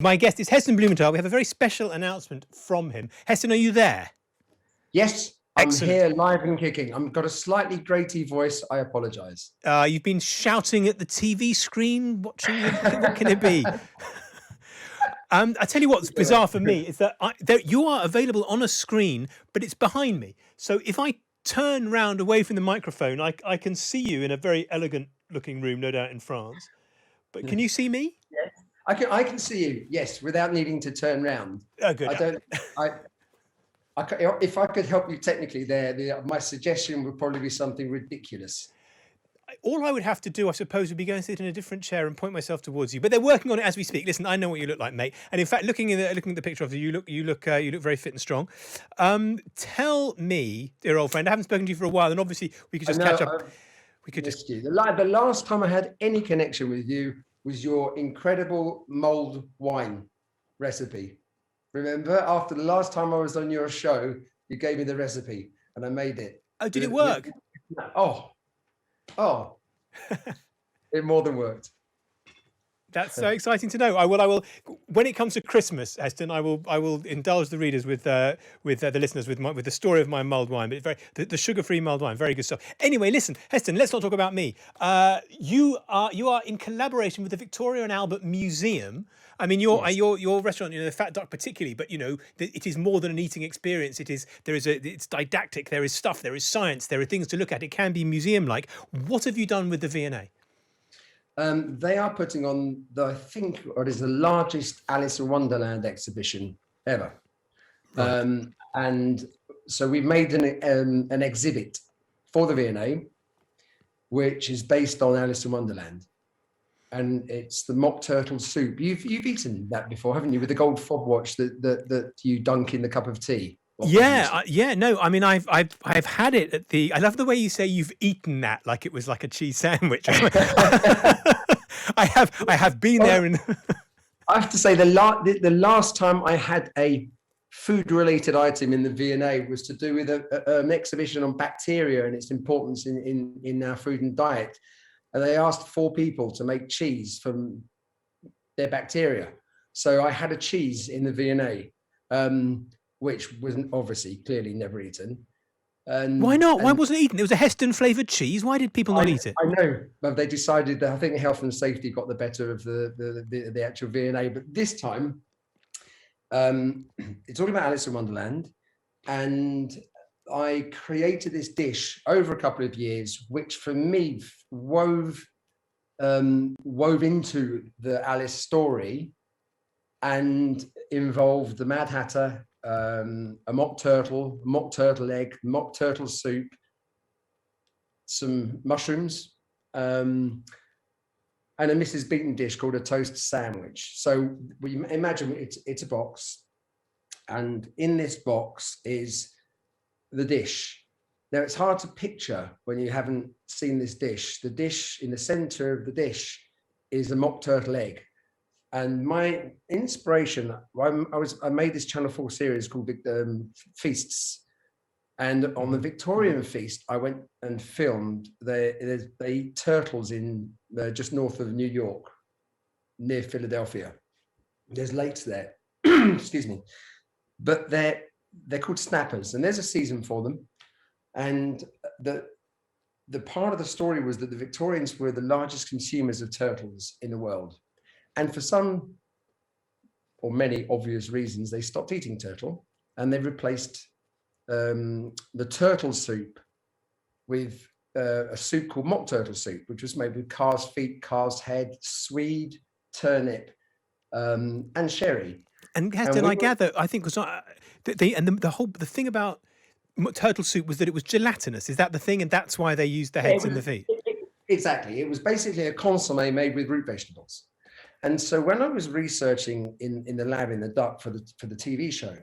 My guest is Heston Blumenthal. We have a very special announcement from him. Heston, are you there? Yes, I'm Excellent. here live and kicking. I've got a slightly grating voice. I apologise. You've been shouting at the TV screen, watching him. What can it be? I tell you what's bizarre for me is that you are available on a screen, but it's behind me. So if I turn round away from the microphone, I can see you in a very elegant looking room, no doubt in France. But can you see me? Yes, I can see you. Yes, without needing to turn round. Oh, good. If I could help you technically there, my suggestion would probably be something ridiculous. All I would have to do, I suppose, would be go and sit in a different chair and point myself towards you. But they're working on it as we speak. Listen, I know what you look like, mate. And in fact, looking at the picture of you, you look very fit and strong. Tell me, dear old friend, I haven't spoken to you for a while, and obviously we could just catch up. We could just. The last time I had any connection with you was your incredible mulled wine recipe. Remember, after the last time I was on your show, you gave me the recipe and I made it. Oh, did it work? Oh, it more than worked. That's so exciting to know. I will. When it comes to Christmas, Heston, I will indulge the readers with the listeners with the story of my mulled wine. But it's the sugar-free mulled wine, very good stuff. Anyway, listen, Heston, let's not talk about me. You are in collaboration with the Victoria and Albert Museum. I mean, your restaurant, the Fat Duck particularly, but it is more than an eating experience. It's didactic. There is stuff. There is science. There are things to look at. It can be museum-like. What have you done with the V&A? They are putting on what is the largest Alice in Wonderland exhibition ever. Right. And so we've made an exhibit for the V&A, which is based on Alice in Wonderland. And it's the mock turtle soup. You've eaten that before, haven't you? With the gold fob watch that you dunk in the cup of tea. Yeah. No, I mean, I've had it at the. I love the way you say you've eaten that, like it was like a cheese sandwich. I have been there, and I have to say the last time I had a food-related item in the V&A was to do with an exhibition on bacteria and its importance in our food and diet, and they asked 4 people to make cheese from their bacteria. So I had a cheese in the V&A. Which wasn't obviously clearly never eaten. Why not? Why wasn't it eaten? It was a Heston flavoured cheese. Why did people not eat it? I know, but they decided that I think health and safety got the better of the actual V&A. But this time, it's all about Alice in Wonderland, and I created this dish over a couple of years, which for me wove into the Alice story, and involved the Mad Hatter. A mock turtle egg, mock turtle soup, some mushrooms, and a Mrs. Beaton dish called a toast sandwich. So we imagine it's a box, and in this box is the dish. Now it's hard to picture when you haven't seen this dish. The dish in the center of the dish is a mock turtle egg. And my inspiration, I made this Channel 4 series called Feasts, and on the Victorian feast, I went and filmed. They eat turtles in just north of New York, near Philadelphia. There's lakes there, excuse me, but they're called snappers, and there's a season for them. And the part of the story was that the Victorians were the largest consumers of turtles in the world. And for some or many obvious reasons, they stopped eating turtle, and they replaced the turtle soup with a soup called mock turtle soup, which was made with calf's feet, calf's head, swede, turnip, and sherry. And Heston, I gather, I think was the thing about turtle soup was that it was gelatinous. Is that the thing? And that's why they used the heads and the feet. Exactly. It was basically a consommé made with root vegetables. And so when I was researching in the lab in the Duck for the TV show,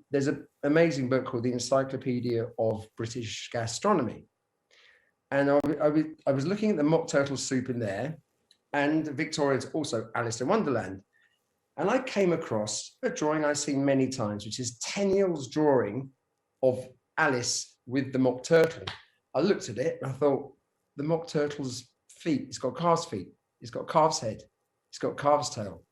there's an amazing book called The Encyclopedia of British Gastronomy. And I was looking at the mock turtle soup in there, and Victoria's also Alice in Wonderland. And I came across a drawing I've seen many times, which is Tenniel's drawing of Alice with the mock turtle. I looked at it and I thought, the mock turtle's feet, it's got calf's feet. It's got calf's head. It's got calf's tail.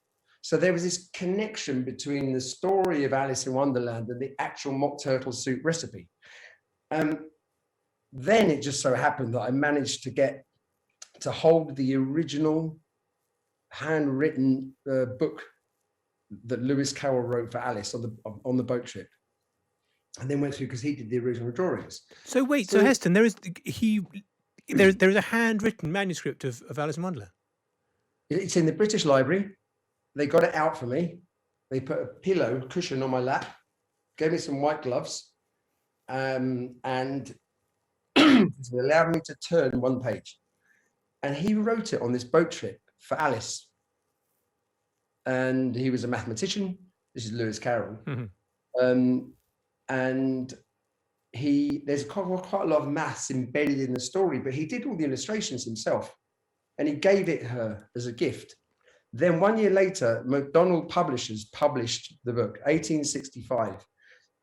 So there was this connection between the story of Alice in Wonderland and the actual mock turtle soup recipe. Then it just so happened that I managed to get to hold the original handwritten book that Lewis Carroll wrote for Alice on the boat trip, and then went through, because he did the original drawings. So wait, so Heston, there is a handwritten manuscript of Alice in Wonderland. It's in the British Library. They got it out for me. They put a cushion on my lap, gave me some white gloves, and allowed me to turn one page. And he wrote it on this boat trip for Alice. And he was a mathematician. This is Lewis Carroll. Mm-hmm. And there's quite a lot of maths embedded in the story, but he did all the illustrations himself. And he gave it her as a gift. Then 1 year later, McDonald Publishers published the book, 1865.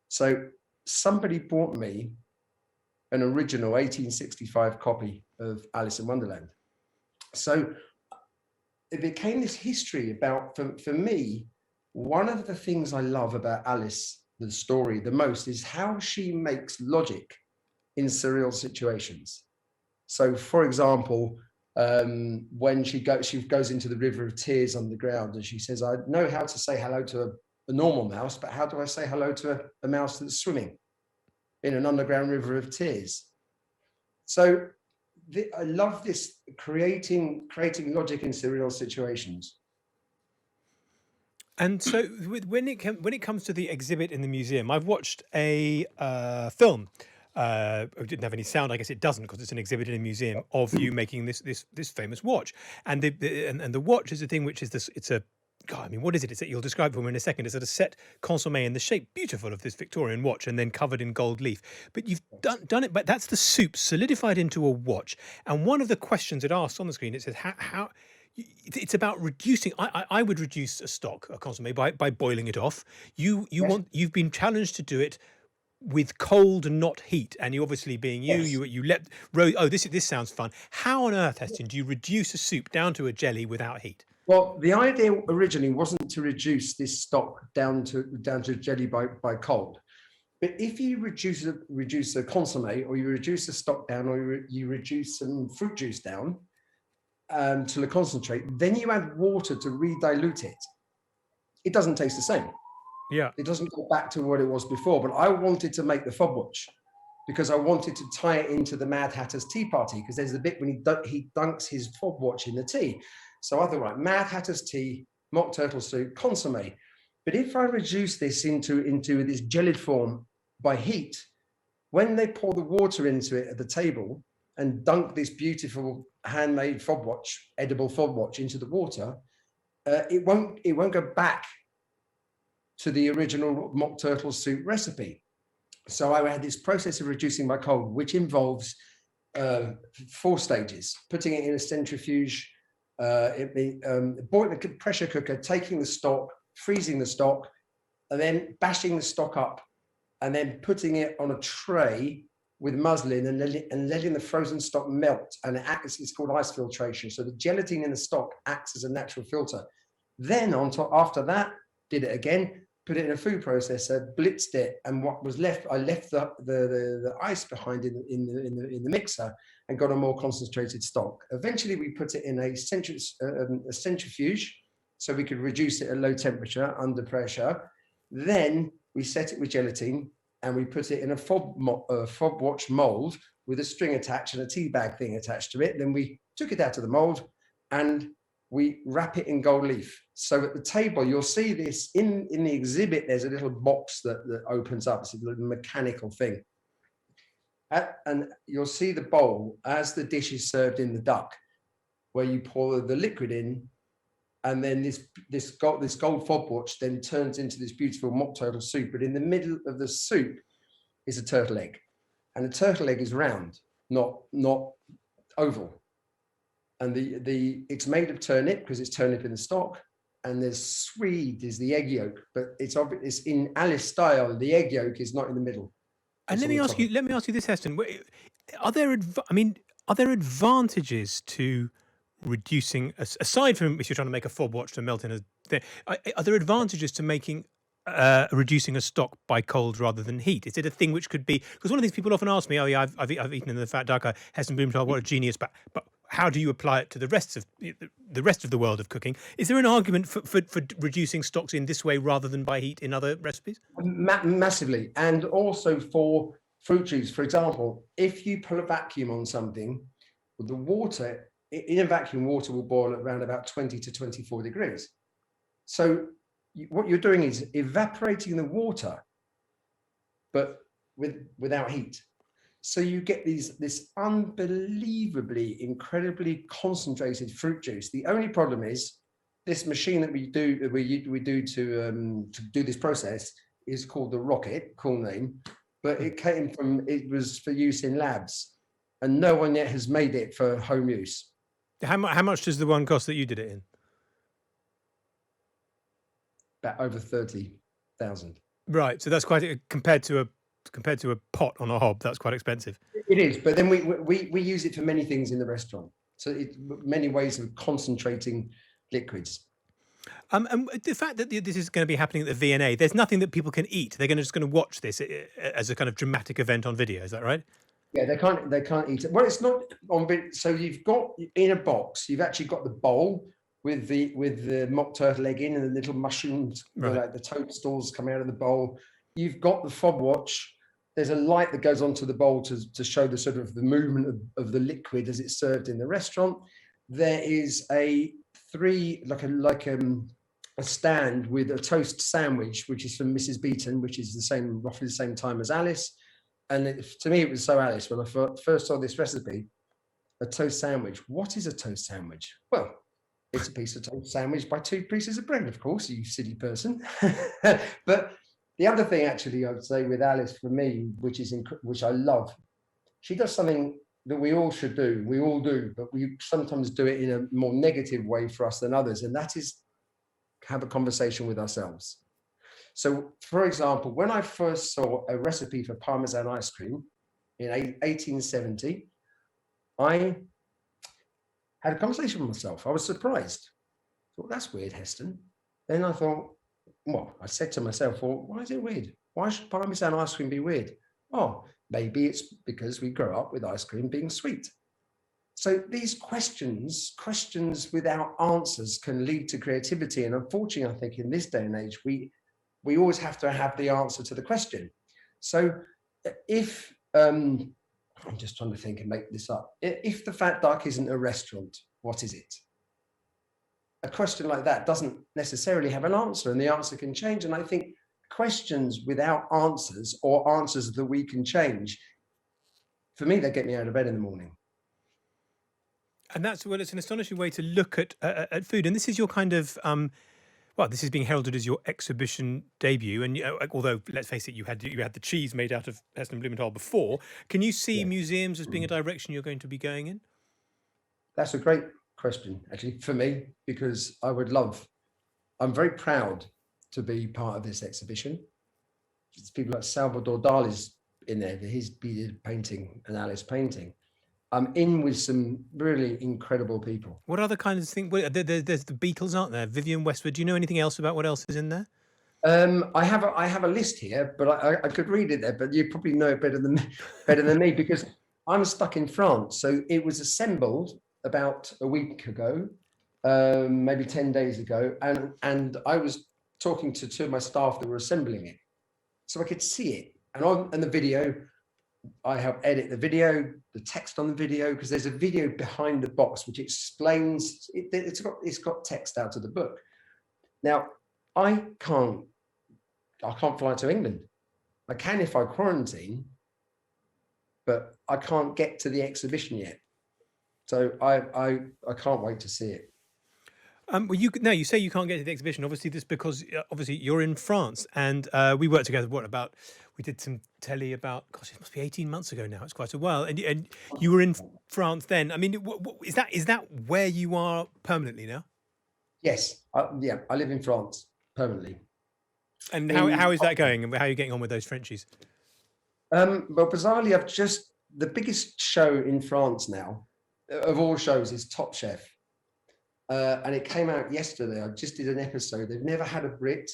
So somebody bought me an original 1865 copy of Alice in Wonderland. So it became this history about, for me, one of the things I love about Alice, the story, the most is how she makes logic in surreal situations. So, for example, when she goes into the River of Tears underground, and she says, I know how to say hello to a normal mouse, but how do I say hello to a mouse that's swimming in an underground river of tears? So I love this creating logic in surreal situations. And so when it comes to the exhibit in the museum, I've watched a film. It didn't have any sound. I guess it doesn't, because it's an exhibit in a museum of you making this famous watch. And the watch is a thing which is this. It's a God. I mean, what is it? You'll describe it for me in a second. It's a set consommé in the shape, beautiful, of this Victorian watch, and then covered in gold leaf. But you've done it. But that's the soup solidified into a watch. And one of the questions it asks on the screen, it says how. It's about reducing. I would reduce a consommé by boiling it off. You've been challenged to do it with cold and not heat, and you obviously being you let Rose. Oh, this sounds fun. How on earth, Heston, do you reduce a soup down to a jelly without heat? Well, the idea originally wasn't to reduce this stock down to jelly by cold, but if you reduce a consommé, or you reduce the stock down, or you reduce some fruit juice down to the concentrate, then you add water to re-dilute it. It doesn't taste the same. Yeah, it doesn't go back to what it was before. But I wanted to make the fob watch because I wanted to tie it into the Mad Hatter's tea party, because there's the bit when he dunks his fob watch in the tea. So I thought, right, Mad Hatter's tea, mock turtle soup, consommé. But if I reduce this into this gelid form by heat, when they pour the water into it at the table and dunk this beautiful handmade fob watch, edible fob watch, into the water, it won't go back to the original mock turtle soup recipe. So I had this process of reducing by cold, which involves 4 stages: putting it in a centrifuge, boiling a pressure cooker, taking the stock, freezing the stock, and then bashing the stock up, and then putting it on a tray with muslin and letting the frozen stock melt. And it's called ice filtration. So the gelatin in the stock acts as a natural filter. Then after that, did it again, put it in a food processor, blitzed it, and what was left, I left the ice behind in the mixer and got a more concentrated stock. Eventually, we put it in a centrifuge so we could reduce it at low temperature under pressure. Then we set it with gelatin and we put it in a fob watch mold with a string attached and a tea bag thing attached to it. Then we took it out of the mold and we wrap it in gold leaf. So at the table, you'll see this in the exhibit. There's a little box that opens up. It's a little mechanical thing. And you'll see the bowl as the dish is served in the duck, where you pour the liquid in, and then this gold fob watch then turns into this beautiful mock turtle soup. But in the middle of the soup is a turtle egg, and the turtle egg is round, not oval. And it's made of turnip because it's turnip in the stock, and there's Swede is the egg yolk, but it's in Alice style. The egg yolk is not in the middle. And let me ask you this, Heston: are there advantages to reducing, aside from if you're trying to make a fob watch to melt in a thing, are there advantages to making reducing a stock by cold rather than heat? Is it a thing which could be, because one of these people often ask me, oh yeah, I've eaten in the fat duck, Heston Blumenthal, what a genius, but how do you apply it to the rest of the world of cooking? Is there an argument for reducing stocks in this way rather than by heat in other recipes? Massively. And also for fruit juice, for example, if you pull a vacuum on something, the water in a vacuum, water will boil at around about 20 to 24 degrees. So what you're doing is evaporating the water, but without heat. So you get this unbelievably, incredibly concentrated fruit juice. The only problem is this machine that we do to do this process is called the Rocket, cool name, but it was for use in labs, and no one yet has made it for home use. How much does the one cost that you did it in? About over 30,000. Right, so that's quite compared to a pot on a hob. That's quite expensive. It is, but then we use it for many things in the restaurant. So it's many ways of concentrating liquids. And the fact that this is going to be happening at the V&A, there's nothing that people can eat. They're just going to watch this as a kind of dramatic event on video. Is that right? Yeah, they can't eat it. Well, it's not on video. So you've got in a box, you've actually got the bowl with the mock turtle egg in and the little mushrooms, right, like the toadstools coming out of the bowl. You've got the fob watch. There's a light that goes onto the bowl to show the sort of the movement of the liquid as it's served in the restaurant. There is a stand with a toast sandwich, which is from Mrs. Beaton, which is roughly the same time as Alice. And to me, it was so Alice when I first saw this recipe, a toast sandwich. What is a toast sandwich? Well, it's a piece of toast sandwich by 2 pieces of bread, of course, you silly person. But the other thing, actually, I would say with Alice, for me, which I love, she does something that we all should do. We all do, but we sometimes do it in a more negative way for us than others, and that is have a conversation with ourselves. So, for example, when I first saw a recipe for Parmesan ice cream in 1870, I had a conversation with myself. I was surprised. I thought, that's weird, Heston. Then I thought, well, I said to myself, well, why is it weird? Why should Parmesan ice cream be weird? Oh, maybe it's because we grow up with ice cream being sweet. So these questions without answers can lead to creativity. And unfortunately, I think in this day and age, we always have to have the answer to the question. So if, I'm just trying to think and make this up. If the Fat Duck isn't a restaurant, what is it? A question like that doesn't necessarily have an answer, and the answer can change. And I think questions without answers, or answers that we can change, for me, they get me out of bed in the morning. And it's an astonishing way to look at food. And this is your kind of, this is being heralded as your exhibition debut. And although, let's face it, you had the cheese made out of Heston Blumenthal before. Can you see museums as being a direction you're going to be going in? That's a great question, actually, for me, because I'm very proud to be part of this exhibition. It's people like Salvador Dali's in there, his beaded painting and Alice painting. I'm in with some really incredible people. What other kinds of things? There's the Beatles, aren't there? Vivienne Westwood. Do you know anything else about what else is in there? I have a list here, but I could read it there. But you probably know it better than me because I'm stuck in France. So it was assembled about a week ago, maybe 10 days ago, and I was talking to 2 of my staff that were assembling it, so I could see it. And the video, I help edit the video, the text on the video, because there's a video behind the box which explains it's got text out of the book. Now, I can't fly to England. I can if I quarantine, but I can't get to the exhibition yet. So I can't wait to see it. Well, you say you can't get to the exhibition. Obviously, this because you're in France, and we worked together. We did some telly about. Gosh, it must be 18 months ago now. It's quite a while. And you were in France then. I mean, is that where you are permanently now? Yes, I live in France permanently. And how is that going? And how are you getting on with those Frenchies? Well, bizarrely, the biggest show in France now of all shows is Top Chef. and it came out yesterday. I just did an episode. They've never had a Brit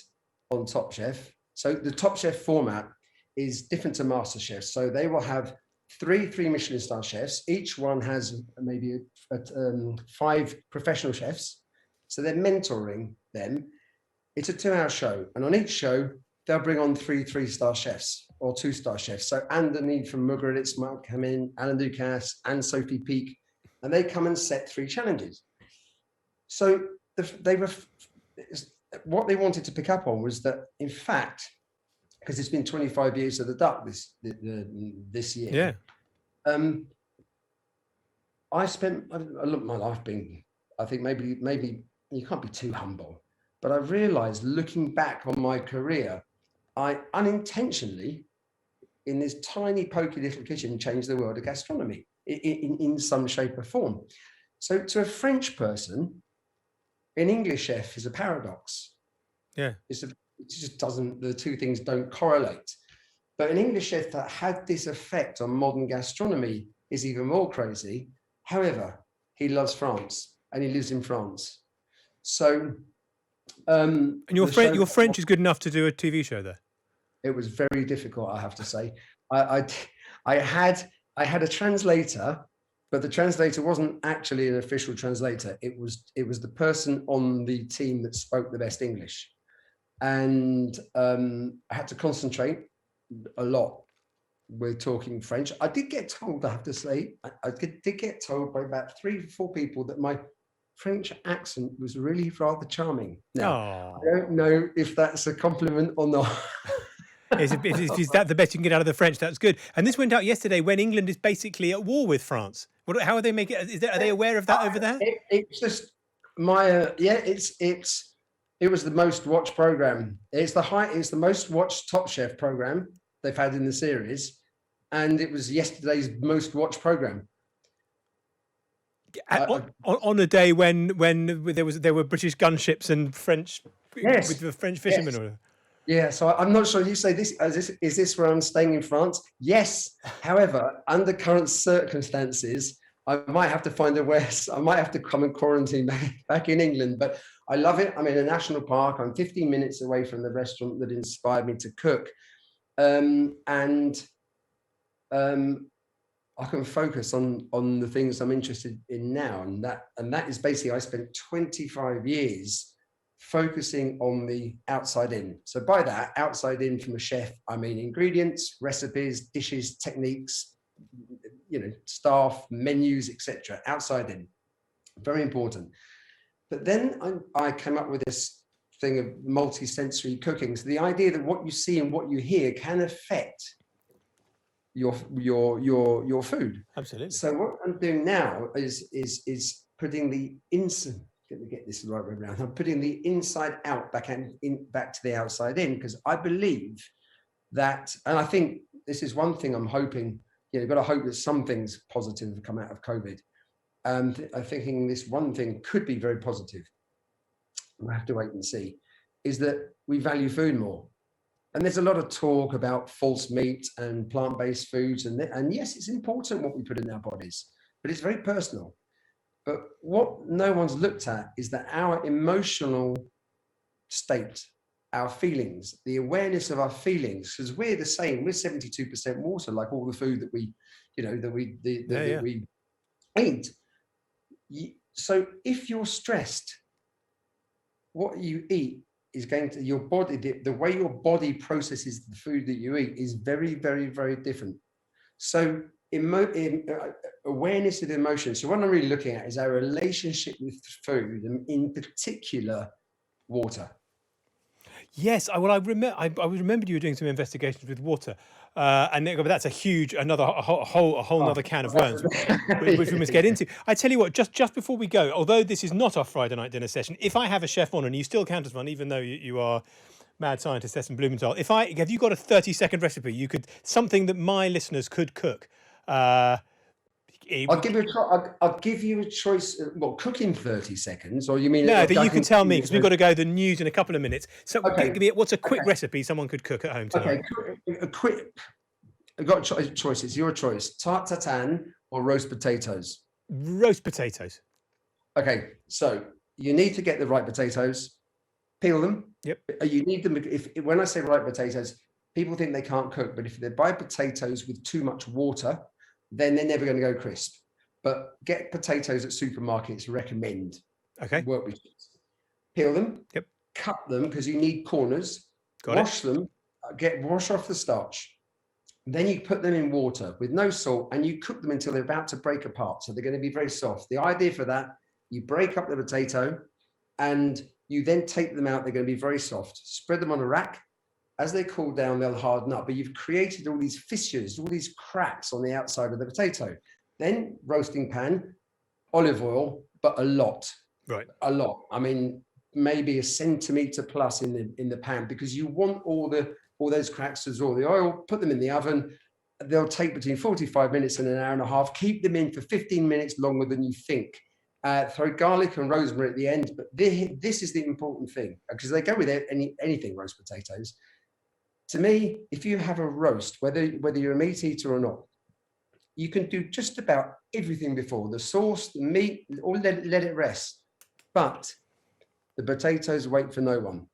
on Top Chef. So the Top Chef format is different to MasterChef. So they will have three Michelin star chefs. Each one has maybe 5 professional chefs. So they're mentoring them. It's a 2-hour show. And on each show, they'll bring on 3 3-star chefs or 2-star chefs. So Anthony from Marguerite might come in, Alan Ducasse and Sophie Peake, and they come and set 3 challenges. So what they wanted to pick up on was that, in fact, because it's been 25 years of the duck this year. Yeah. I spent a lot of my life being, I think maybe you can't be too humble, but I realized looking back on my career, I unintentionally, in this tiny pokey little kitchen, changed the world of gastronomy in some shape or form. So to a French person, an English chef is a paradox. Yeah. It just doesn't, the two things don't correlate. But an English chef that had this effect on modern gastronomy is even more crazy. However, he loves France and he lives in France. So, and your French is good enough to do a TV show there. It was very difficult, I have to say. I had a translator, but the translator wasn't actually an official translator. It was the person on the team that spoke the best English, and I had to concentrate a lot with talking French. I did get told, I have to say, I did get told by about 3 or 4 people that my French accent was really rather charming. Now, I don't know if that's a compliment or not. Is that the best you can get out of the French? That's good. And this went out yesterday when England is basically at war with France. How are they making it? Are they aware of that over there? It's just my it was the most watched program. It's the most watched Top Chef program they've had in the series, and it was yesterday's most watched program. On a day when there were British gunships and French with the French fishermen. Yes. Yeah, so I'm not sure. You say this is this where I'm staying in France? Yes. However, under current circumstances, I might have to find a way. I might have to come and quarantine back in England. But I love it. I'm in a national park. I'm 15 minutes away from the restaurant that inspired me to cook, and I can focus on the things I'm interested in now. And that is basically, I spent 25 years focusing on the outside in. So by that, outside in from a chef, I mean ingredients, recipes, dishes, techniques, staff, menus, etc. Outside in, very important. But then I came up with this thing of multi-sensory cooking. So the idea that what you see and what you hear can affect your food. Absolutely. So what I'm doing now is putting the inside. Let me get this the right way around. I'm putting the inside out back to the outside in, because I believe that, and I think this is one thing I'm hoping. You've got to hope that some things positive have come out of COVID. I'm thinking this one thing could be very positive. We'll have to wait and see. Is that we value food more, and there's a lot of talk about false meat and plant-based foods, and yes, it's important what we put in our bodies, but it's very personal. But what no one's looked at is that our emotional state, our feelings, the awareness of our feelings, because we're the same. We're 72% water, like all the food that we eat. So if you're stressed, what you eat is going to your body. The way your body processes the food that you eat is very, very, very different. So awareness of emotion. So what I'm really looking at is our relationship with food, and in particular, water. Yes, I remembered you were doing some investigations with water, but that's a whole other can of worms, which we must get into. I tell you what, just before we go, although this is not our Friday night dinner session, if I have a chef on, and you still count as one, even though you are mad scientist Heston Blumenthal, have you got a 30-second recipe something that my listeners could cook? I'll give you a choice. Well, cook in 30 seconds, or you mean? No, that you can tell me, because we've got to go to the news in a couple of minutes. So, okay. Give me what's a quick recipe someone could cook at home tonight? Okay, a quick. I've got choices. Your choice: tarte tatin or roast potatoes. Roast potatoes. Okay, so you need to get the right potatoes, peel them. Yep. You need them. If when I say right potatoes, people think they can't cook, but if they buy potatoes with too much water, then they're never going to go crisp. But get potatoes at supermarkets, recommend. Okay. Work with it. Peel them. Yep. Cut them because you need corners. Wash them. Wash off the starch. Then you put them in water with no salt and you cook them until they're about to break apart. So they're going to be very soft. The idea for that, you break up the potato and you then take them out. They're going to be very soft. Spread them on a rack. As they cool down, they'll harden up. But you've created all these fissures, all these cracks on the outside of the potato. Then roasting pan, olive oil, but a lot. Right. A lot. I mean, maybe a centimetre plus in the pan, because you want all those cracks to absorb the oil. Put them in the oven. They'll take between 45 minutes and an hour and a half. Keep them in for 15 minutes longer than you think. Throw garlic and rosemary at the end, but this is the important thing, because they go with anything, roast potatoes. To me, if you have a roast, whether you're a meat eater or not, you can do just about everything before. The sauce, the meat, or let it rest. But the potatoes wait for no one.